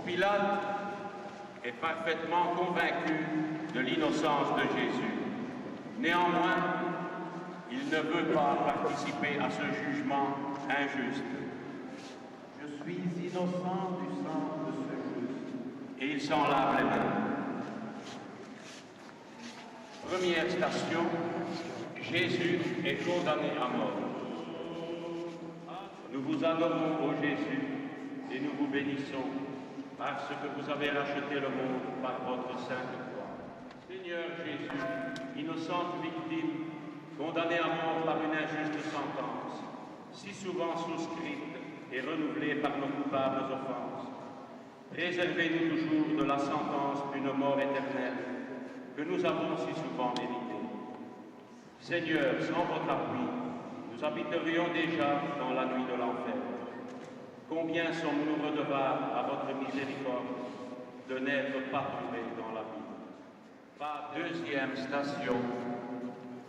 Pilate est parfaitement convaincu de l'innocence de Jésus. Néanmoins, il ne veut pas participer à ce jugement injuste. Je suis innocent du sang de ce juste. Et il s'en lave les mains. Première station, Jésus est condamné à mort. Nous vous adorons, ô Jésus, et nous vous bénissons, parce que vous avez racheté le monde par votre sainte croix. Seigneur Jésus, innocente victime, condamnée à mort par une injuste sentence, si souvent souscrite et renouvelée par nos coupables offenses, préservez-nous toujours de la sentence d'une mort éternelle que nous avons si souvent méritée. Seigneur, sans votre appui, nous habiterions déjà dans la nuit de l'enfer. Combien sommes-nous redevables à votre miséricorde de n'être pas tombés dans la vie. Deuxième station,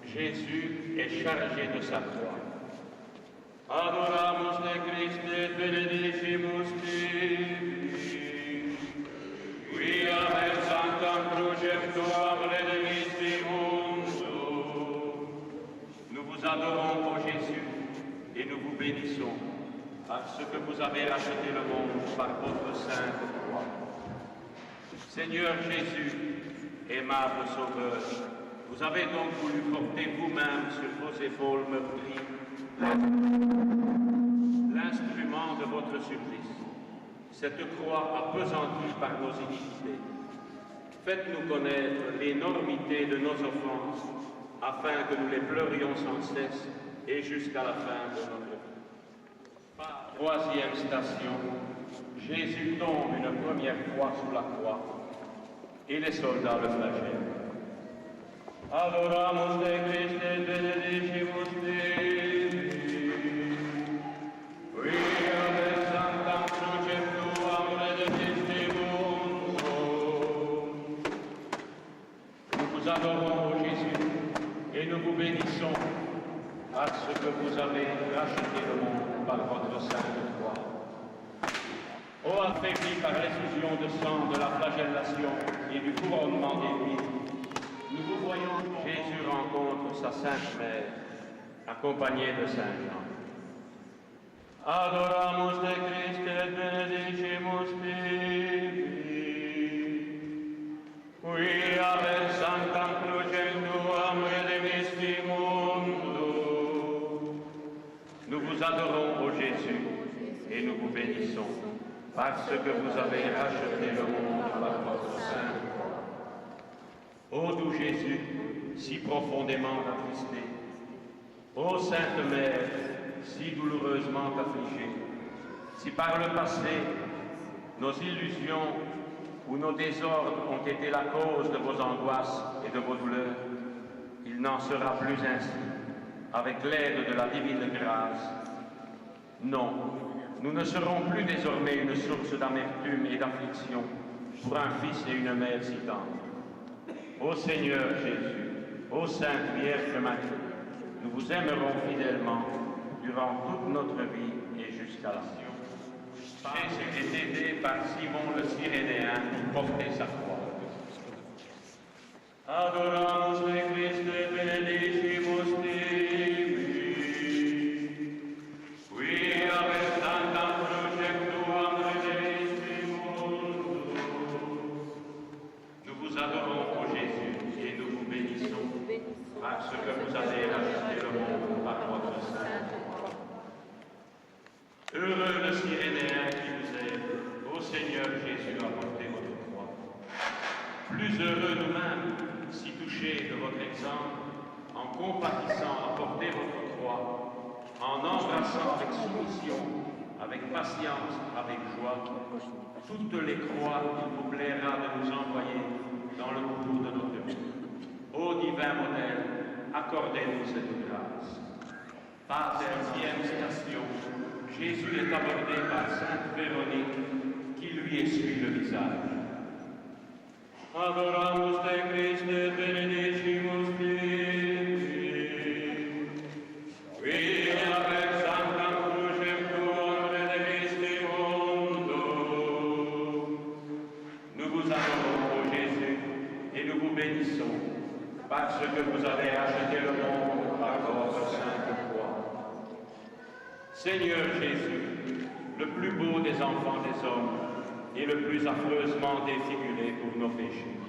Jésus est chargé de sa croix. Adoramus te Christe benedicimus tibi, quia per sanctam crucem tuam redemisti mundo. Nous vous adorons, ô Jésus, et nous vous bénissons, parce que vous avez racheté le monde par votre sainte croix. Seigneur Jésus, aimable Sauveur, vous avez donc voulu porter vous-même sur vos épaules meurtries l'instrument de votre supplice, cette croix appesantie par nos iniquités. Faites-nous connaître l'énormité de nos offenses, afin que nous les pleurions sans cesse et jusqu'à la fin de notre vie. Troisième station, Jésus tombe une première fois sous la croix et les soldats le flagellent. Adoramus te Christe benedicimus tibi, quia per sanctam crucem tuam redemisti mundo. Nous vous adorons, ô Jésus, et nous vous bénissons, parce que vous avez racheté le monde par votre sainte croix. Ô affaibli par l'effusion de sang de la flagellation et du couronnement d'épines, nous vous voyons, Jésus rencontre sa sainte mère, accompagnée de Saint Jean. Adoramus te Christe benedicimus tibi, quia per sanctam crucem tuam redemisti mundo. Nous vous adorons, ô Jésus, et nous vous bénissons, parce que vous avez racheté le monde par votre sainte croix. Ô doux Jésus, si profondément attristé, ô Sainte Mère, si douloureusement affligée, si par le passé, nos illusions ou nos désordres ont été la cause de vos angoisses et de vos douleurs, il n'en sera plus ainsi, avec l'aide de la divine grâce. Non, nous ne serons plus désormais une source d'amertume et d'affliction pour un fils et une mère si tendres. Ô Seigneur Jésus, ô Sainte Vierge Marie, nous vous aimerons fidèlement durant toute notre vie et jusqu'à la mort. Jésus est aidé par Simon le Cyrénéen pour porter sa croix. Adoramus te Christe benedicimus tibi, quia per sanctam crucem tuam redemisti mundo. Nous vous adorons, ô Jésus, et nous vous bénissons, parce que vous avez racheté le monde par votre sainte croix. Heureux le Cyrénéen qui vous aide, ô Seigneur Jésus, à porter votre croix. Plus heureux nous-mêmes, si touchés de votre exemple, en compatissant à porter votre croix, en embrassant avec soumission, avec patience, avec joie, toutes les croix qu'il vous plaira de nous envoyer dans le cours de notre vie. Ô divin modèle, accordez-nous cette grâce. Deuxième station, Jésus est abordé par Sainte Véronique, qui lui essuie le visage. Adoramus te Christe benedicimus tibi, quia per sanctam crucem tuam redemisti mundo. Seigneur Jésus, le plus beau des enfants des hommes et le plus affreusement défiguré pour nos péchés,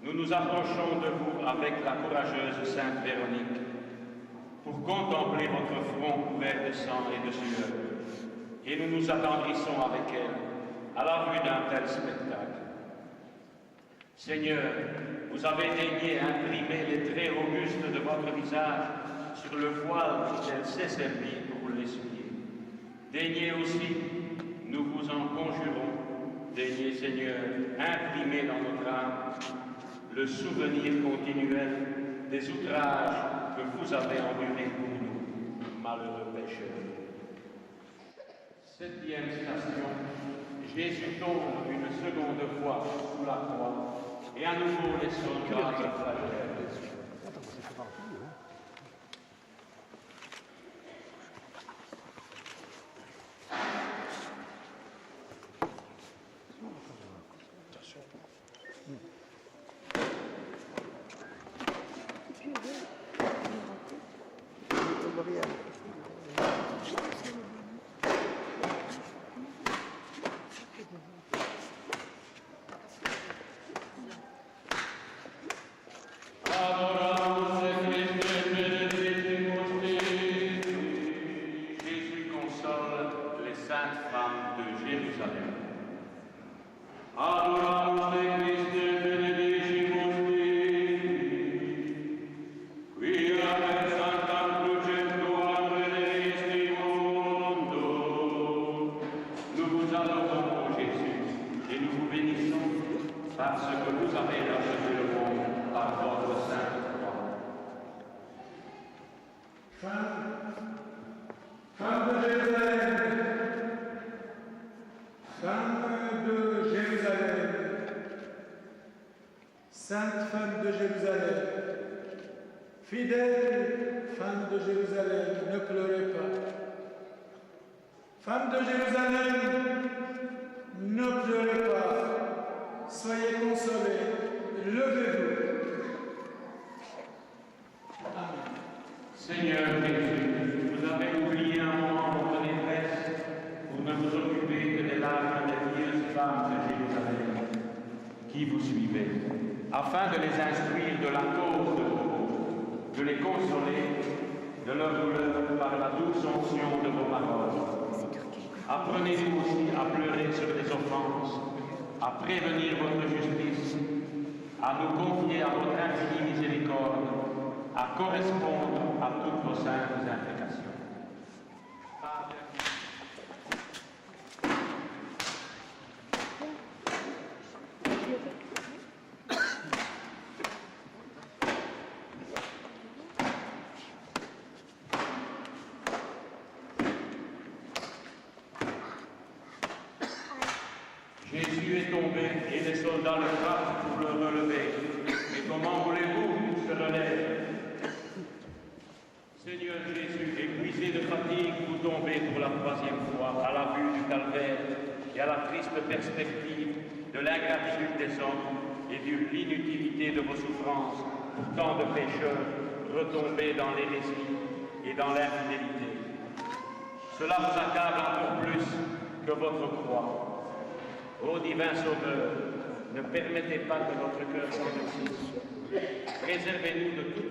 nous nous approchons de vous avec la courageuse Sainte Véronique pour contempler votre front couvert de sang et de sueur, et nous nous attendrissons avec elle à la vue d'un tel spectacle. Seigneur, vous avez daigné imprimer les traits robustes de votre visage sur le voile dont elle s'est servie pour l'essuyer. Daignez aussi, nous vous en conjurons, daignez, Seigneur, imprimer dans notre âme le souvenir continuel des outrages que vous avez endurés pour nous, malheureux pécheurs. 7e station, Jésus tombe une seconde fois sous la croix et à nouveau les soldats le flagellent. Sainte femme de Jérusalem, fidèle femme de Jérusalem, ne pleurez pas. Femme de Jérusalem, ne pleurez pas. Soyez consolés, levez-vous. Amen. Seigneur Jésus, vous avez oublié un moment votre détresse pour ne vous occuper que des larmes des pieuses femmes de Jérusalem qui vous suivaient, afin de les instruire de la cause de vos maux, de les consoler de leur douleur par la douce onction de vos paroles. Apprenez-vous aussi à pleurer sur les offenses, à prévenir votre justice, à nous confier à votre infinie miséricorde, à correspondre à toutes vos saintes imprécations. Jésus est tombé et les soldats le frappent pour le relever. Mais comment voulez-vous qu'il se relève? Seigneur Jésus, épuisé de fatigue, vous tombez pour la 3e fois à la vue du calvaire et à la triste perspective de l'ingratitude des hommes et de l'inutilité de vos souffrances pour tant de pécheurs retombés dans l'hérésie et dans l'infidélité. Cela vous accable encore plus que votre croix. Ô divin Sauveur, ne permettez pas que notre cœur s'endurcisse. Préservez-nous de toute